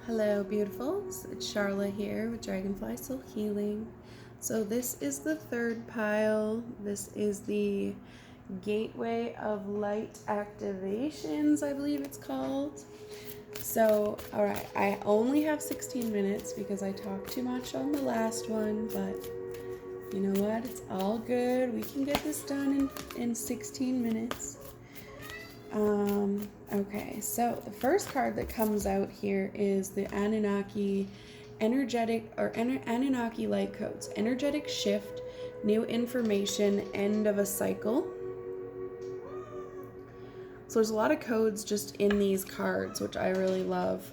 Hello, beautifuls. It's Charla here with Dragonfly Soul Healing. So, this is the third pile. This is the Gateway of Light Activations, I believe it's called. So, all right, I only have 16 minutes because I talked too much on the last one, but you know what? It's all good. We can get this done in 16 minutes. Okay, so the first card that comes out here is the Anunnaki Anunnaki light codes. Energetic shift, new information, end of a cycle. So there's a lot of codes just in these cards, which I really love.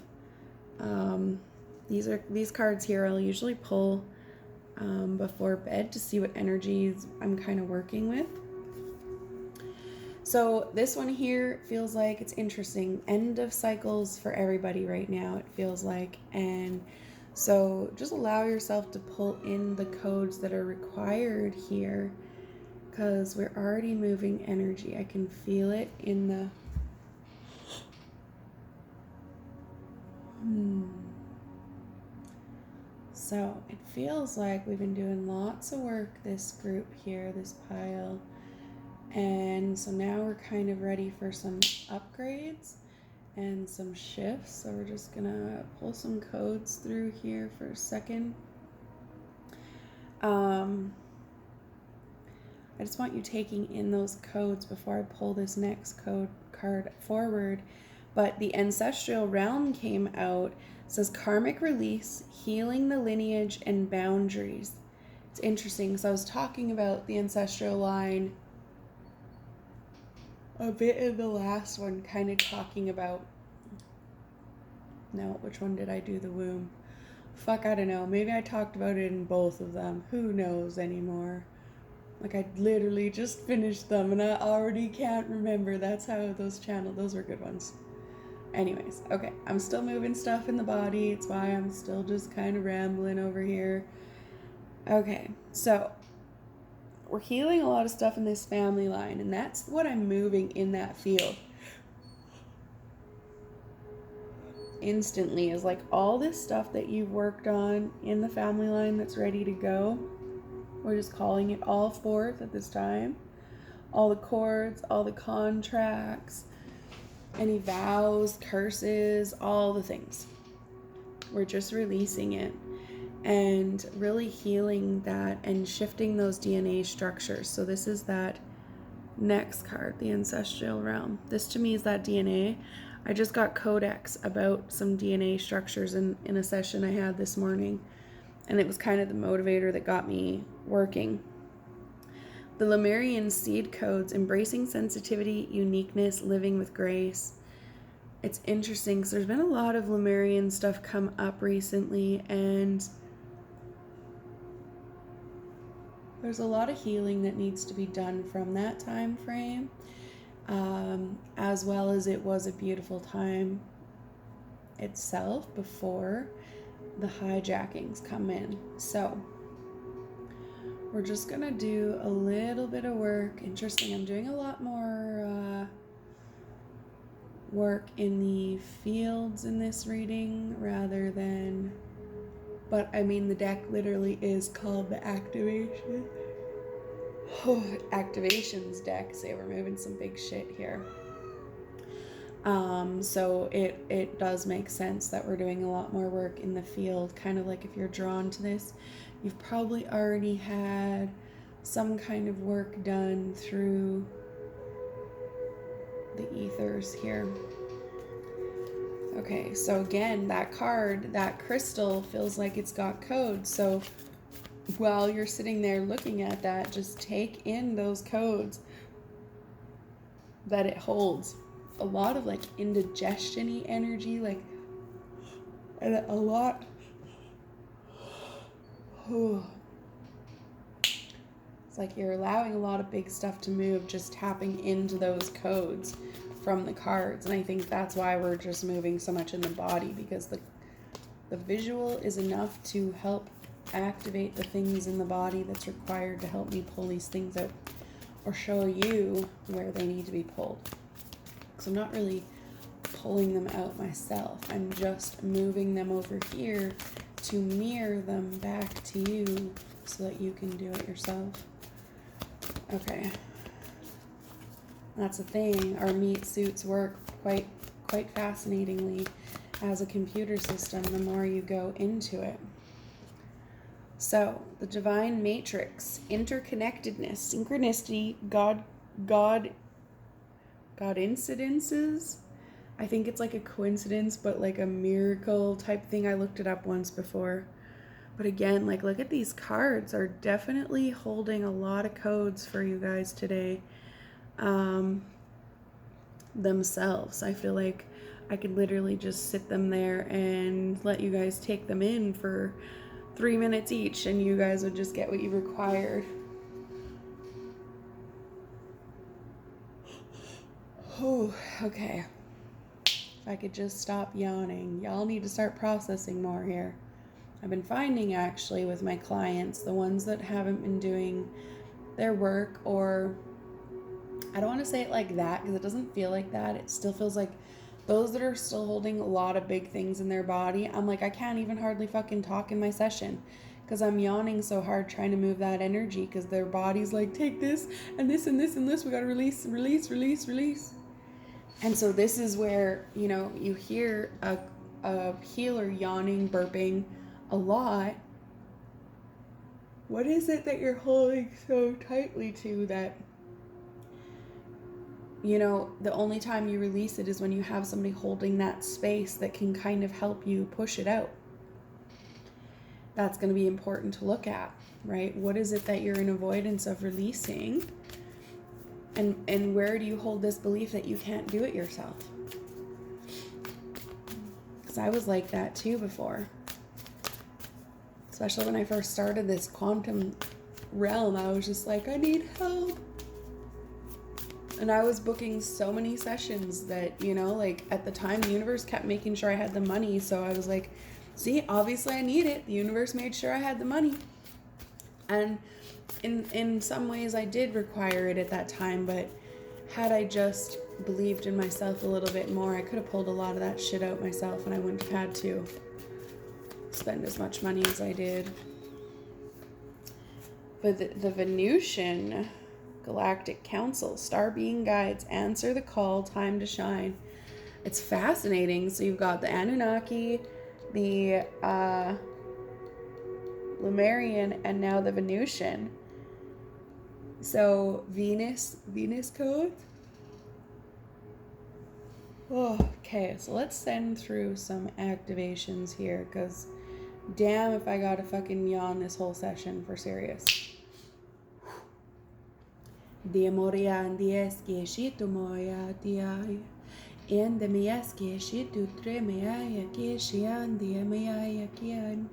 These cards here I'll usually pull before bed to see what energies I'm kind of working with. So this one here feels like it's interesting. End of cycles for everybody right now, it feels like. And so just allow yourself to pull in the codes that are required here because we're already moving energy. I can feel it in the... So it feels like we've been doing lots of work, this group here, this pile. And so now we're kind of ready for some upgrades and some shifts. So we're just gonna pull some codes through here for a second. I just want you taking in those codes before I pull this next card forward. But the ancestral realm came out. It says karmic release, healing the lineage and boundaries. It's interesting because I was talking about the ancestral line a bit in the last one, kind of talking about... No, which one did I do the womb? Fuck, I don't know. Maybe I talked about it in both of them. Who knows anymore? Like, I literally just finished them and I already can't remember. That's how those were good ones. Anyways, okay. I'm still moving stuff in the body. It's why I'm still just kind of rambling over here. Okay, so we're healing a lot of stuff in this family line, and that's what I'm moving in that field. Instantly is like all this stuff that you've worked on in the family line that's ready to go. We're just calling it all forth at this time. All the cords, all the contracts, any vows, curses, all the things. We're just releasing it and really healing that and shifting those DNA structures. So this is that next card, the ancestral realm. This to me is that DNA. I just got codex about some DNA structures in a session I had this morning, and it was kind of the motivator that got me working. The Lemurian seed codes, embracing sensitivity, uniqueness, living with grace. It's interesting because there's been a lot of Lemurian stuff come up recently, and there's a lot of healing that needs to be done from that time frame, as well as it was a beautiful time itself before the hijackings come in. So we're just gonna do a little bit of work. Interesting, I'm doing a lot more work in the fields in this reading rather than... But I mean, the deck literally is called the Activation. Activations deck. So we're moving some big shit here. So it does make sense that we're doing a lot more work in the field. Kind of like if you're drawn to this, you've probably already had some kind of work done through the ethers here. Okay, so again, that card, that crystal feels like it's got codes. So while you're sitting there looking at that, just take in those codes that it holds. A lot of like indigestion-y energy, like, and a lot... It's like you're allowing a lot of big stuff to move, just tapping into those codes from the cards. And I think that's why we're just moving so much in the body, because the visual is enough to help activate the things in the body that's required to help me pull these things out or show you where they need to be pulled. So I'm not really pulling them out myself. I'm just moving them over here to mirror them back to you so that you can do it yourself. Okay. That's the thing. Our meat suits work quite fascinatingly as a computer system the more you go into it. So, the divine matrix, interconnectedness, synchronicity, God incidences. I think it's like a coincidence, but like a miracle type thing. I looked it up once before. But again, like, look at these cards are definitely holding a lot of codes for you guys today. Themselves. I feel like I could literally just sit them there and let you guys take them in for 3 minutes each, and you guys would just get what you required. Oh, okay. If I could just stop yawning. Y'all need to start processing more here. I've been finding, actually, with my clients, the ones that haven't been doing their work, or I don't want to say it like that because it doesn't feel like that. It still feels like those that are still holding a lot of big things in their body. I'm like, I can't even hardly fucking talk in my session because I'm yawning so hard trying to move that energy because their body's like, take this and this and this and this. We got to release. And so this is where, you know, you hear a healer yawning, burping a lot. What is it that you're holding so tightly to that, you know, the only time you release it is when you have somebody holding that space that can kind of help you push it out? That's going to be important to look at, right? What is it that you're in avoidance of releasing? And where do you hold this belief that you can't do it yourself? Because I was like that too before. Especially when I first started this quantum realm, I was just like, I need help. And I was booking so many sessions that, you know, like at the time, the universe kept making sure I had the money. So I was like, see, obviously I need it. The universe made sure I had the money. And in some ways I did require it at that time, but had I just believed in myself a little bit more, I could have pulled a lot of that shit out myself and I wouldn't have had to spend as much money as I did. But the Venusian Galactic Council, star being guides, answer the call, time to shine. It's fascinating. So you've got the Anunnaki, the Lemurian, and now the Venusian. So Venus code. Oh, okay, so let's send through some activations here, because damn if I gotta fucking yawn this whole session for serious. Dia moria and dieske shitu moya dia and the miaske shitu tremaya kishian dia maya kian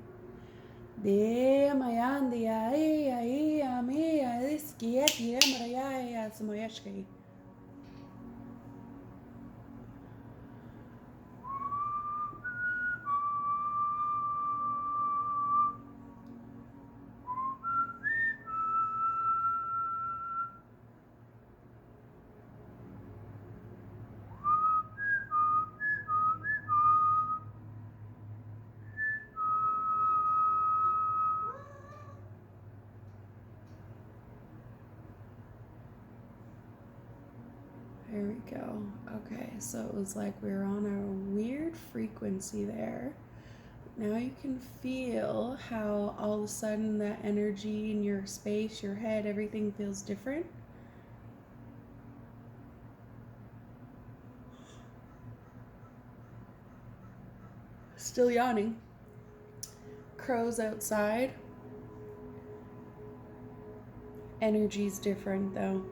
de mayan dia ai me iski dia maria smoyashke. There we go. Okay, so it was like we were on a weird frequency there. Now you can feel how all of a sudden that energy in your space, your head, everything feels different. Still yawning. Crows outside. Energy's different though.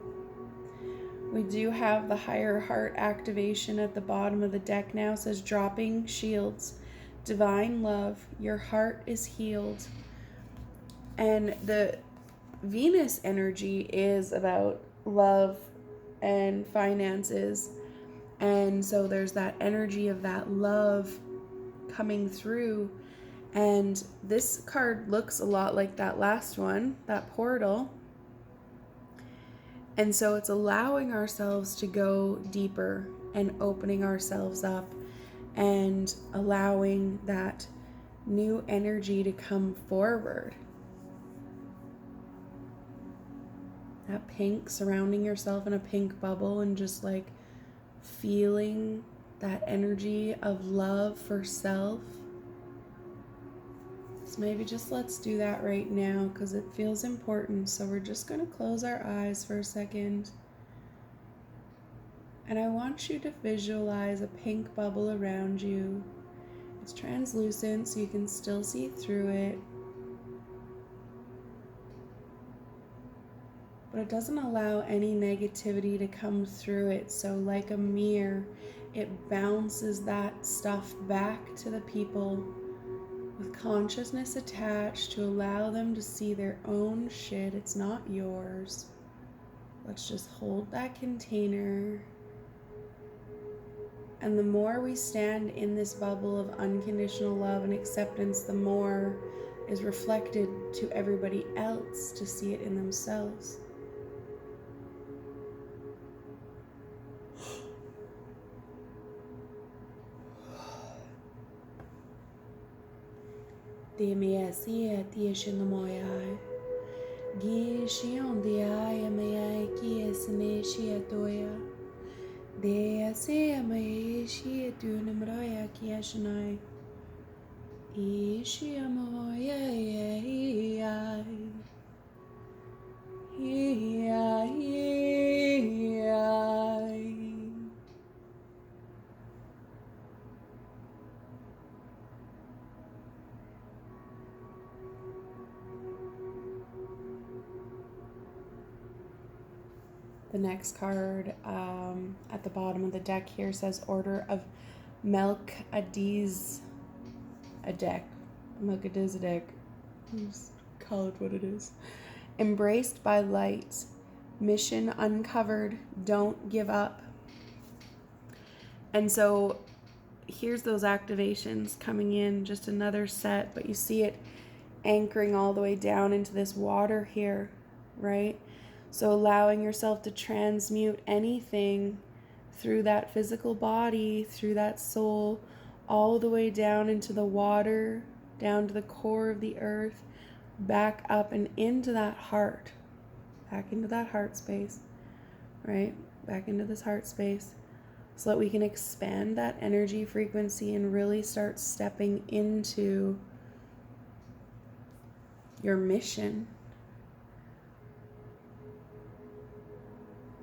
We do have the higher heart activation at the bottom of the deck now. It says dropping shields, divine love, your heart is healed. And the Venus energy is about love and finances. And so there's that energy of that love coming through. And this card looks a lot like that last one, that portal. And so it's allowing ourselves to go deeper and opening ourselves up and allowing that new energy to come forward. That pink, surrounding yourself in a pink bubble and just like feeling that energy of love for self. So maybe just let's do that right now because it feels important. So we're just going to close our eyes for a second. And I want you to visualize a pink bubble around you. It's translucent so you can still see through it. But it doesn't allow any negativity to come through it. So like a mirror, it bounces that stuff back to the people with consciousness attached to allow them to see their own shit. It's not yours. Let's just hold that container. And the more we stand in this bubble of unconditional love and acceptance, the more is reflected to everybody else to see it in themselves. Demia sia tieshin moya. Gishion dia mea kiesne shia toya. Dea sia me shia tunamraya kieshnai. Ishia moya ya. The next card at the bottom of the deck here says Order of Melchizedek. Melchizedek. Just call it what it is. Embraced by light. Mission uncovered. Don't give up. And so here's those activations coming in. Just another set. But you see it anchoring all the way down into this water here, right? So allowing yourself to transmute anything through that physical body, through that soul, all the way down into the water, down to the core of the earth, back up and into that heart, back into that heart space, right? Back into this heart space so that we can expand that energy frequency and really start stepping into your mission.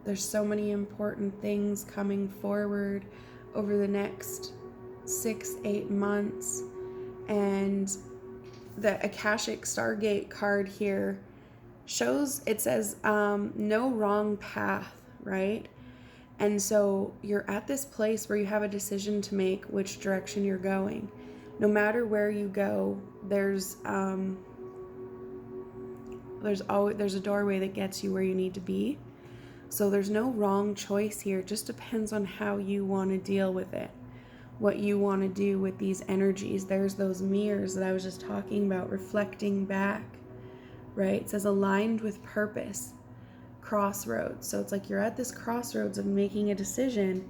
There's so many important things coming forward over the next 6-8 months. And the Akashic Stargate card here shows, it says, no wrong path, right? And so you're at this place where you have a decision to make which direction you're going. No matter where you go, there's a doorway that gets you where you need to be. So there's no wrong choice here. It just depends on how you want to deal with it, what you want to do with these energies. There's those mirrors that I was just talking about, reflecting back, right? It says aligned with purpose, crossroads. So it's like you're at this crossroads of making a decision,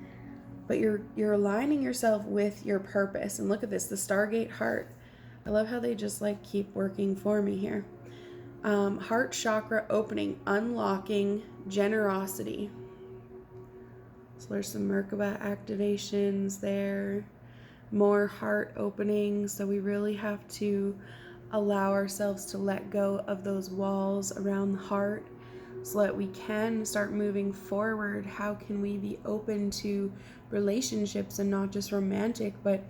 but you're aligning yourself with your purpose. And look at this, the Stargate heart. I love how they just like keep working for me here. Heart chakra opening, unlocking generosity. So there's some Merkaba activations there, more heart opening. So we really have to allow ourselves to let go of those walls around the heart so that we can start moving forward. How can we be open to relationships and not just romantic, but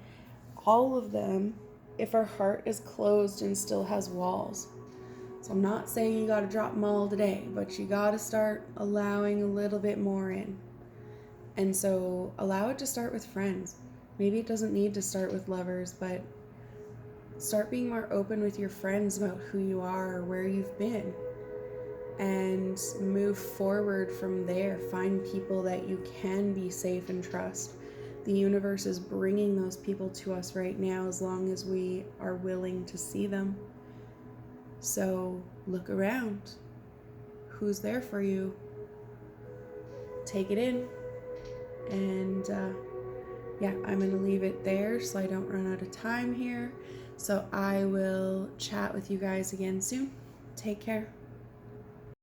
all of them if our heart is closed and still has walls? So I'm not saying you got to drop them all today, but you got to start allowing a little bit more in. And so allow it to start with friends. Maybe it doesn't need to start with lovers, but start being more open with your friends about who you are or where you've been. And move forward from there. Find people that you can be safe and trust. The universe is bringing those people to us right now as long as we are willing to see them. So look around. Who's there for you? Take it in. And yeah, I'm going to leave it there so I don't run out of time here. So I will chat with you guys again soon. Take care.